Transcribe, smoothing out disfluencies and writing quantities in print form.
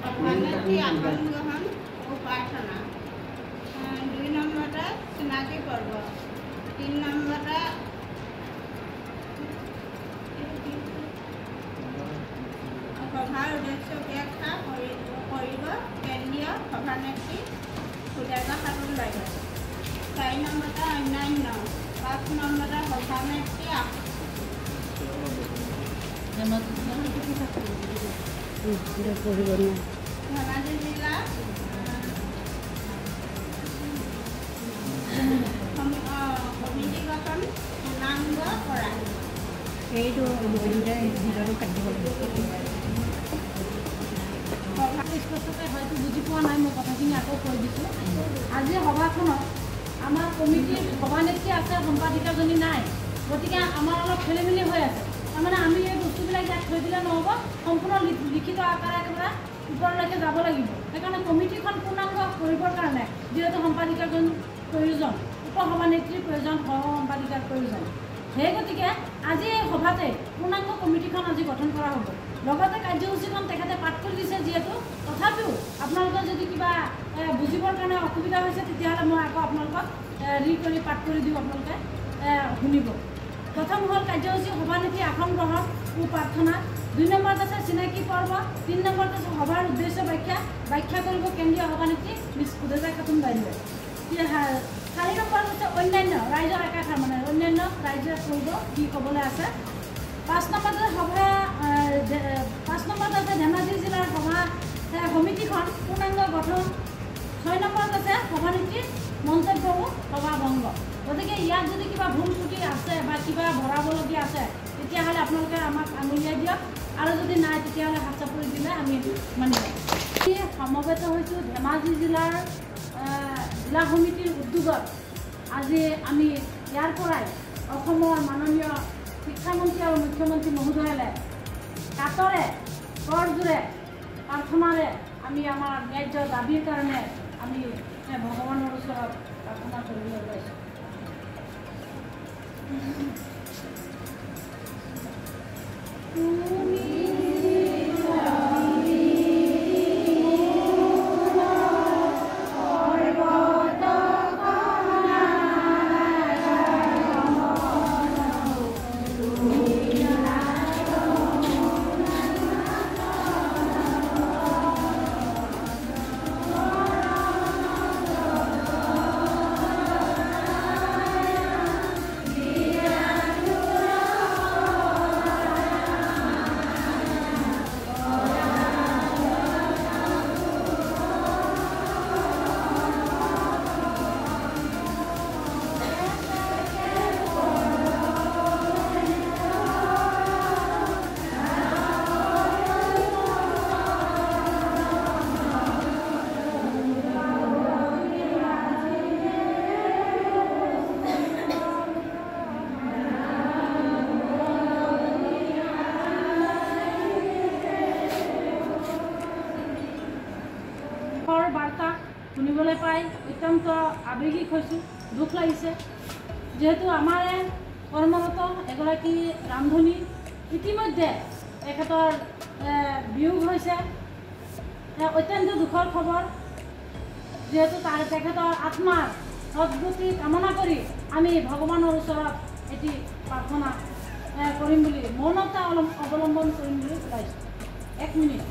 সভানেত্ৰী আসন গ্ৰহণ ও প্ৰাৰ্থনা। 2 নম্বৰতে চিনাকি পৰ্ব। 3 নম্বৰতে সভাৰ উদ্দেশ্য ব্যাখ্যা কৰিব কেন্দ্ৰীয় সভানেত্ৰী সুদেৱা খাতুন বাইদেউ। 4 নম্বৰতে অন্যান্য। 5 নম্বৰতে সভানেত্ৰী ধেমাজি জিলা সমিতি গঠন পূৰ্ণাংগ কৰা। এইটো কাটিব স্পষ্টকৈ হয়তো বুজি পোৱা নাই। মই কথাখিনি আকৌ কৈ দিছোঁ। আজি সভাখনত আমাৰ কমিটিৰ সভানেত্ৰী আছে, সম্পাদিকাজনী নাই। গতিকে আমাৰ অলপ খেলিমেলি হৈ আছে। তাৰমানে আমি এই বস্তুবিলাক ইয়াত থৈ দিলে নহ'ব, সম্পূৰ্ণ লিখিত আকাৰে একেবাৰে ওপৰলৈকে যাব লাগিব। সেইকাৰণে কমিটিখন পূৰ্ণাংগ কৰিবৰ কাৰণে যিহেতু সম্পাদিকাজন প্ৰয়োজন, উপ সভানেত্ৰীৰ প্ৰয়োজন, সহ সম্পাদিকাৰ প্ৰয়োজন। সেই গতিকে আজি এই সভাতে পূৰ্ণাংগ কমিটিখন আজি গঠন কৰা হ'ব। লগতে কাৰ্যসূচীখন তেখেতে পাঠ কৰি দিছে যিহেতু, তথাপিও আপোনালোকৰ যদি কিবা বুজিবৰ কাৰণে অসুবিধা হৈছে তেতিয়াহ'লে মই আকৌ আপোনালোকক কৰি পাঠ কৰি দিওঁ, আপোনালোকে শুনিব। প্ৰথম হ'ল কাৰ্যসূচী সভানেত্ৰী আসন গ্ৰহণ ও প্ৰাৰ্থনা। 2 নম্বৰত আছে চিনাকি পৰ্ব। 3 নম্বৰত আছে সভাৰ উদ্দেশ্য ব্যাখ্যা কৰিব কেন্দ্ৰীয় সভানেত্ৰী মিছ সুদেৱা খাতুন বাইদেৱে। 4 নম্বৰত আছে অন্যান্য, ৰাইজৰ একাষাৰ মানে অন্যান্য ৰাইজে কৰিব কি ক'বলৈ আছে। 5 নম্বৰত আছে 5 নম্বৰত আছে ধেমাজি জিলাৰ সমিতিখন পূৰ্ণাংগ গঠন। 6 নম্বৰত আছে সভানেত্ৰীৰ মন্তব্যও সভাভংগ। গতিকে ইয়াত যদি কিবা ভুল ত্ৰুটি আছে বা কিবা ভৰাবলগীয়া আছে তেতিয়াহ'লে আপোনালোকে আমাক আঙুলিয়াই দিয়ক, আৰু যদি নাই তেতিয়াহ'লে হাত চাপৰি দিলে আমি মানি লওঁ। সমবেত হৈছোঁ ধেমাজি জিলাৰ জিলা সমিতিৰ উদ্যোগত। আজি আমি ইয়াৰ পৰাই অসমৰ মাননীয় শিক্ষামন্ত্ৰী আৰু মুখ্যমন্ত্ৰী মহোদয়লৈ কাটৰে কৰজোৰে প্ৰাৰ্থনাৰে আমি আমাৰ ন্যায্য দাবীৰ কাৰণে আমি ভগৱানৰ ওচৰত প্ৰাৰ্থনা কৰিবলৈ ওলাইছোঁ। বাৰ্তা শুনিবলৈ পাই অত্যন্ত আৱেগিক হৈছোঁ, দুখ লাগিছে। যিহেতু আমাৰ কৰ্মৰত এগৰাকী ৰান্ধনী ইতিমধ্যে তেখেতৰ বিয়োগ হৈছে, অত্যন্ত দুখৰ খবৰ। যিহেতু তেখেতৰ আত্মাৰ সদ্গতি কামনা কৰি আমি ভগৱানৰ ওচৰত এটি প্ৰাৰ্থনা কৰিম বুলি, মৌনতা অৱলম্বন কৰিম বুলি ওলাইছোঁ। 1 মিনিট।